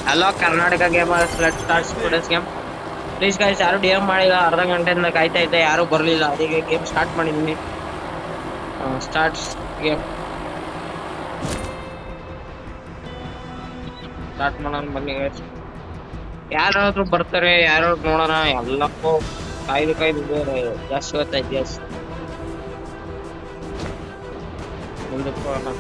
Hello Karnataka gamers let's start today's game. Please guys ಯಾರು D M ಮಾಡಿಲ್ಲ, ಅರ್ಧ ಗಂಟೆಯಿಂದ ಕಾಯ್ತಾ ಇದ್ದೆ, ಯಾರು ಬರಲಿಲ್ಲ, ಅದಕ್ಕೆ ಗೇಮ್ ಸ್ಟಾರ್ಟ್ ಮಾಡಿದ್ದೀನಿ. ಸ್ಟಾರ್ಟ್ ಗೇಮ್ ಸ್ಟಾರ್ಟ್ ಮಾಡೋಣ ಬನ್ನಿ ಗೈಸ್. ಯಾರಾದ್ರೂ ಬರ್ತಾರೆ, ಯಾರು ನೋಡೋಣ. ಎಲ್ಲಕ್ಕೂ ಕಾಯ್ದು ಕಾಯ್ದು ಜಾಸ್ತಿ ಹೊತ್ತಾಯ್ತು ಗೈಸ್. ಮುಂದಕ್ಕೆ ಹೋಗೋಣ.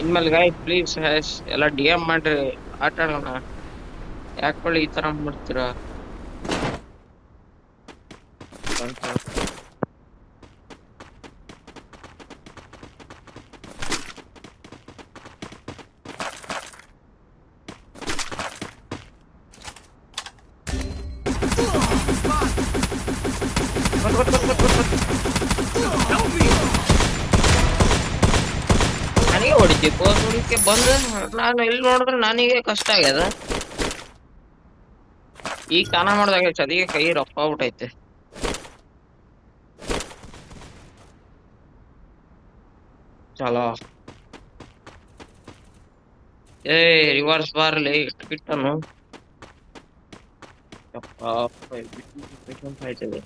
ಇನ್ಮೇಲೆ ಗೈಸ್ ಪ್ಲೀಸ್ ಎಲ್ಲ ಡಿ ಎಂ ಮಾಡ್ರಿ, ಆಟ ಆಡೋಣ. ಯಾಕೊಳ್ಳಿ ಈ ತರ ಮಾಡ್ತೀರಾ? ನನಗೆ ಹೊಡಿತಿ ಪೋಸ್ ಹೊಡಿಕೆ ಬಂದ, ನಾನು ಎಲ್ಲಿ ನೋಡಿದ್ರೆ ನನಗೆ ಕಷ್ಟ ಆಗ್ಯದ. ಈಗ ಸ್ನಾನ ಮಾಡ್ದಾಗ ಚದಿಗೆ ಕೈ ರಫ್ ಆಗ್ಬಿಟ್ಟೈತೆ. ಚಲೋ ಏ ರಿವರ್ಸ್ ಬಾರ್ಲಿ ಇಟ್ಟು ಬಿಟ್ಟನು. ಆಯ್ತದೆ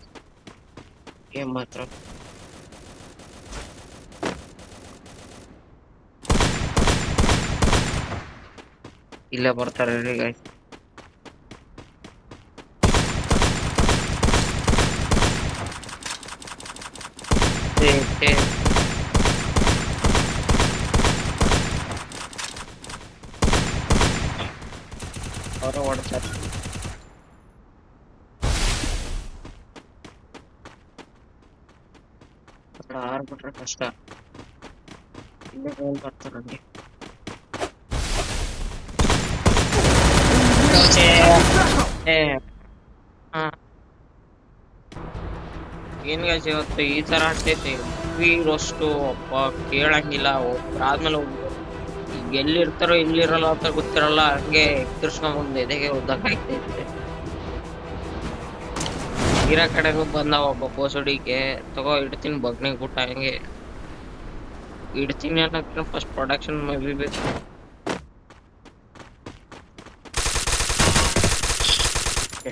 ಏನ್ ಮಾತ್ರ ಇಲ್ಲೇ ಬರ್ತಾರೆ ರೀ ಗೈಸ್. ಹೊರ ಓಡ್ತಾರೆ. ಆರ್ ಬಿಟ್ರೆ ಕಷ್ಟ. ಇಲ್ಲೇ ಬರ್ತಾರೆ ನನಗೆ. ಏನ್ ಗೈಸ್ ಇವತ್ತು ಈ ತರ ಆಗ್ತೈತಿ. ಅಷ್ಟು ಅಪ್ಪ ಕೇಳಂಗಿಲ್ಲ. ಆದ್ಮೇಲೆ ಈಗ ಎಲ್ಲಿರ್ತಾರೋ ಇಲ್ಲಿರಲ್ಲ ಅಂತ ಗೊತ್ತಿರಲ್ಲ, ಹಂಗೆ ಎದುರ್ಸ್ಕೊಂಡ್ ಬಂದ್ ಎದೆಗೆ ಉದ್ದಕ್ಕಾಗ್ತೈತೆ. ಇರೋ ಕಡೆಗೂ ಬಂದ ಒಬ್ಬ ಬೋಸಡಿಗೆ ತಗೋ ಇಡ್ತೀನಿ ಬಗ್ನಿಗೆ ಬಿಟ್ಟ, ಹಂಗೆ ಇಡ್ತೀನಿ ಅನ್ನೋದಕ್ಕೆ ಫಸ್ಟ್ ಪ್ರೊಡಕ್ಷನ್ ಮುಗಿಬೇಕು.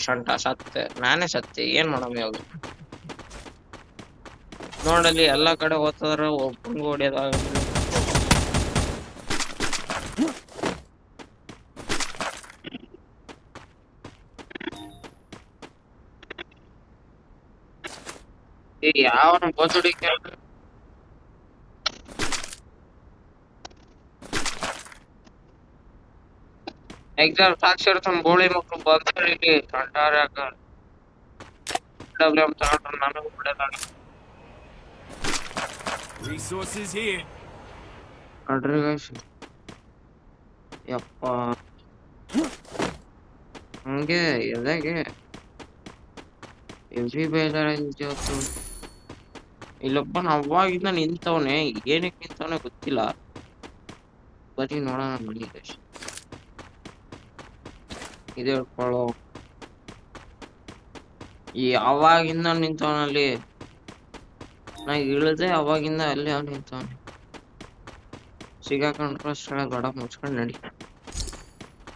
ಶಂಟ ಸತ್ತೆ, ನಾನೇ ಸತ್ತೆ, ಏನ್ ಮಾಡಮ್ ಇವಾಗ? ನೋಡಲ್ಲಿ ಎಲ್ಲಾ ಕಡೆ ಓದ್ತದ್ರ, ಒಬ್ಬಂಗ ಹೊಡಿಯೋದಾಗ ಯಾವನ ಬೋಸಡಿ ಎಕ್ಸಾಮ್ ಸಾಕ್ಷರ ಬೋಳಿ ಮಕ್ಕಳು ಬಂದ್ರೆ ಇಲ್ಲಿ ಕಂಡಾರ್ಯಾಗ ಡಬ್ಲ್ಯೂ ತಗೊಂಡ್ರೆ ನನಗೂ ಬಿಡಲ್ಲ. Resources here. ಕಡ್ರಿ ಗೈಸ್ ಯಪ್ಪ, ಹಂಗೆ ಎದಾಗೆ ಎವ್ರಿ ಬೇಜಾರ ಇವತ್ತು. ಇಲ್ಲೊಬ್ಬನ ಅವಾಗಿಂದ ನಿಂತವನೆ, ಏನಕ್ಕೆ ನಿಂತವನೆ ಗೊತ್ತಿಲ್ಲ. ಬರೀ ನೋಡೋಣ ಬನ್ನಿ ಗೈಸ್. ಇದು ಹೇಳ್ಕೊಳ್ಳೋ, ಈ ಅವಾಗಿಂದ ನಿಂತವನಲ್ಲಿ ನಾ ಇಳಿದೆ, ಅವಾಗಿಂದ ಅಲ್ಲಿ ಅವ್ನು ನಿಂತವನೆ. ಸಿಗಾಕೊಂಡ್ರೆ ಅಷ್ಟೇ ಗಡ ಮುಚ್ಕೊಂಡ್ ನಡಿ,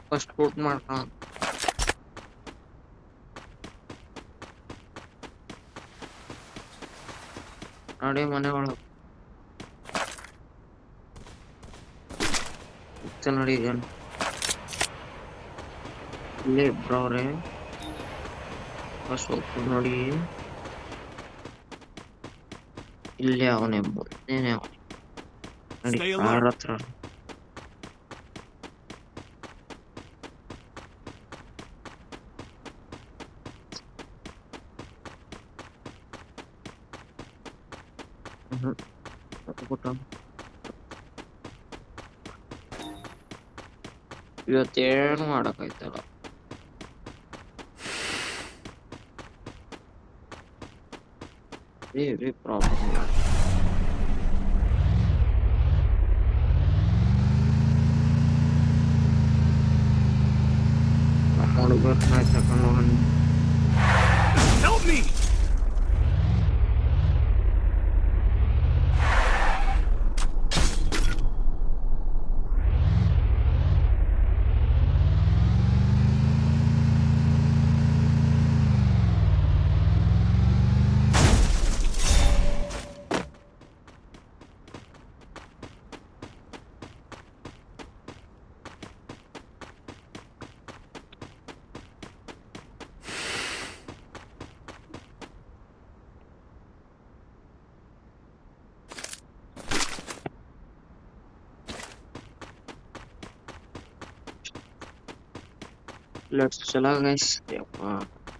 ಫಸ್ಟ್ ಕೂಟ್ ಮಾಡ್ಕೊಂಡ್ ನೋಡಿ ಮನೆ ಒಳಗೆ ನೋಡಿ. ಈಗ ಇಲ್ಲೇ ಇಬ್ರವ್ರೆ, ಫಸ್ಟ್ ಹೋಗ್ತು ನೋಡಿ. ಇಲ್ಲೇ ಅವನೇ ಮುಂದೇನೆ ಅವನೇ ನೋಡಿ, ಕಾರ್ ಹತ್ರ. ಇವತ್ತೇನು ಮಾಡಕ್ಕಾಯ್ತಲ್ಲ. Very problem. Help me! Let's ಚಲೋ ಗೈಸ್. ಯಪ್ಪ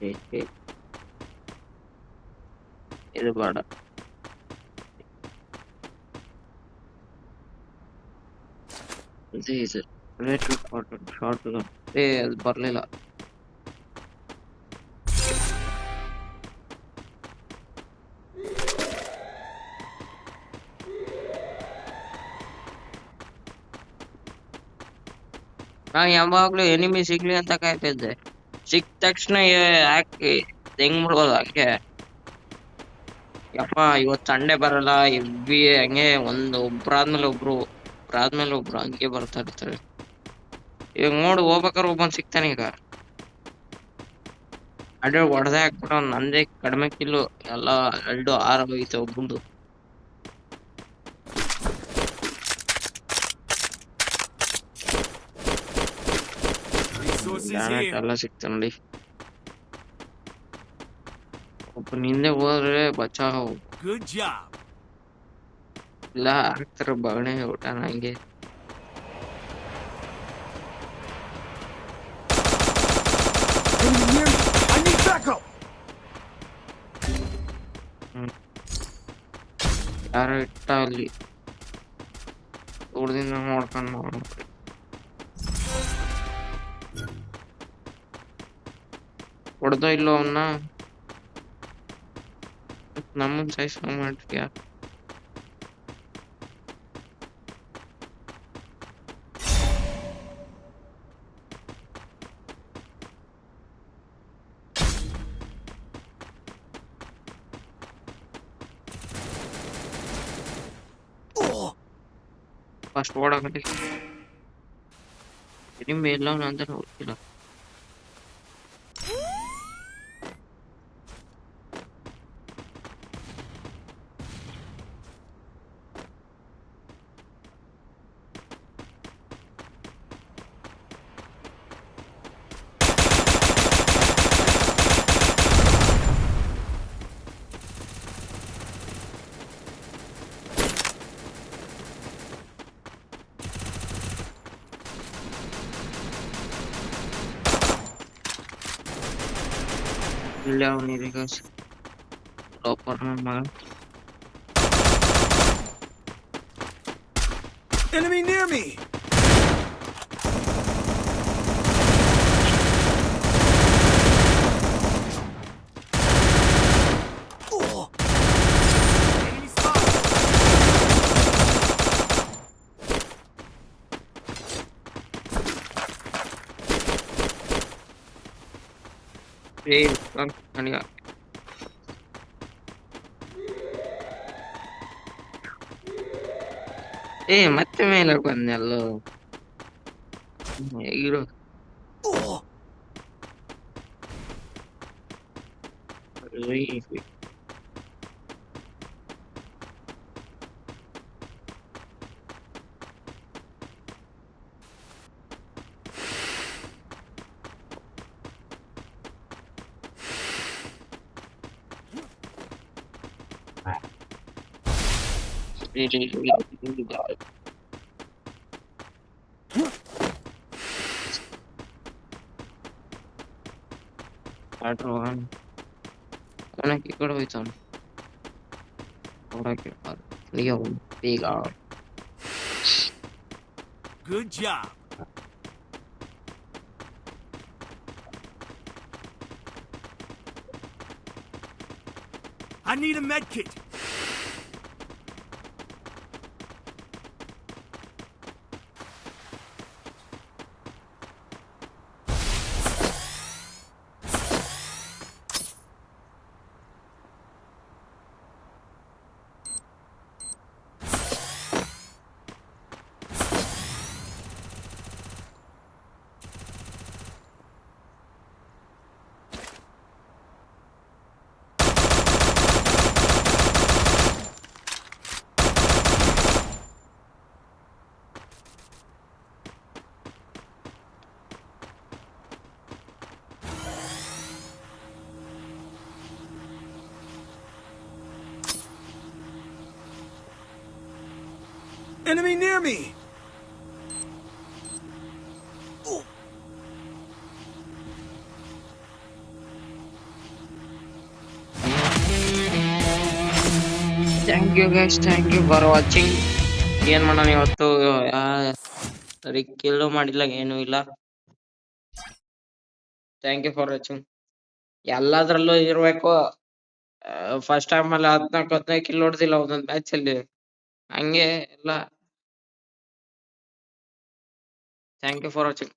ಏ, ಏ, ಇದು ಬೇಡ. ಇದು ರೇಟೆಡ್ ಕಾಟನ್ ಶಾರ್ಟ್ ಗನ್. ಅದು ಬರ್ಲಿಲ್ಲ. ನಾ ಯಾವಾಗ್ಲೂ ಎನಿಮಿ ಸಿಗ್ಲಿ ಅಂತ ಕಾಯ್ತಿದ್ದೆ. ಸಿಕ್ಕ ತಕ್ಷಣ ಹಾಕಿ ಹೆಂಗ್ ಮಾಡ್ಬೋದು ಹಂಗೆ. ಯಪ್ಪ ಇವತ್ತು ಸಂಡೆ ಬರಲ್ಲ ಇವ್ವಿ ಹಂಗೆ ಒಬ್ರಾದ್ಮೇಲೆ ಒಬ್ರು ಹಂಗೆ ಬರ್ತಾ ಇರ್ತಾರೆ. ಈಗ ನೋಡು ಹೋಗ್ಬೇಕಾದ್ರೆ ಒಬ್ಬನ್ ಸಿಗ್ತಾನೆ ಈಗ. ಅಡ್ಡ ಹೊಡೆದೇ ಹಾಕ್ಬಿಟ್ಟು ನಂದೇ ಕಡಿಮೆ ಕಿಲ್ಲು ಎಲ್ಲ 2 6 ಹೋಯ್ತು ಒಬ್ಬಂದು. Resources granite here. ಎಲ್ಲ ಸಿಕ್ತ ನೋಡಿ. ಒಬ್ಬನ ಹಿಂದೆ ಹೋದ್ರೆ ಬಚಾವ್. Good job. ಇಲ್ಲ ಹಾಕ್ತಾರ ಬಗಣೆ ಊಟ ನಂಗೆ. Enemy near me. I need backup. ಯಾರೋ ಇಟ್ಟ ಅಲ್ಲಿ ದೂರದಿಂದ ನೋಡ್ಕೊಂಡು ನೋಡ್ರಿ. ಹೊಡೆದೋ ಇಲ್ಲೋ ಅವನ್ನ. ನಮ್ಮನ್ ಸಾಯಿಸ್ಕೊಂಡ್ ಮಾಡ್ತೀಯ. ಫಸ್ಟ್ ಓಡಾಕಲಿ ಎನಿಮಿ ಎಲ್ಲ ಅಂತ ಗೊತ್ತಿಲ್ಲ. ಇಲ್ಲೇ ಅವನಿರೀಗ ಟಾಪರ್ ನನ್ನ ಮಗ. Enemy near me. Enemy spotted. ನನಗ ಮತ್ತೆ ಮೇಲೆ ಬಂದೆಲ್ಲೋ ಹೇಗಿರೋ. ಅವನಕ್ಕೆ ಈ ಕಡೆ ಹೋಯ್ತಾನ ನೋಡಕ್ಕೆ ಈಗ. Good job. I need a med kit. Enemy near me! Thank you for watching. ಏನ್ ಮಾಡೋಣ ಇವತ್ತು? ಸರಿ, ಕಿಲ್ಲು ಮಾಡಿಲ್ಲ, ಏನು ಇಲ್ಲ. Thank you for watching. ಎಲ್ಲದ್ರಲ್ಲೂ ಇರ್ಬೇಕು. ಫಸ್ಟ್ ಟೈಮ್ ಅಲ್ಲಿ 14 ಕಿಲ್ ಹೊಡೆದಿಲ್ಲ ಒಂದೊಂದ್ ಮ್ಯಾಚ್ ಅಲ್ಲಿ. ಹಂಗೆ ಎಲ್ಲ. Thank you for watching.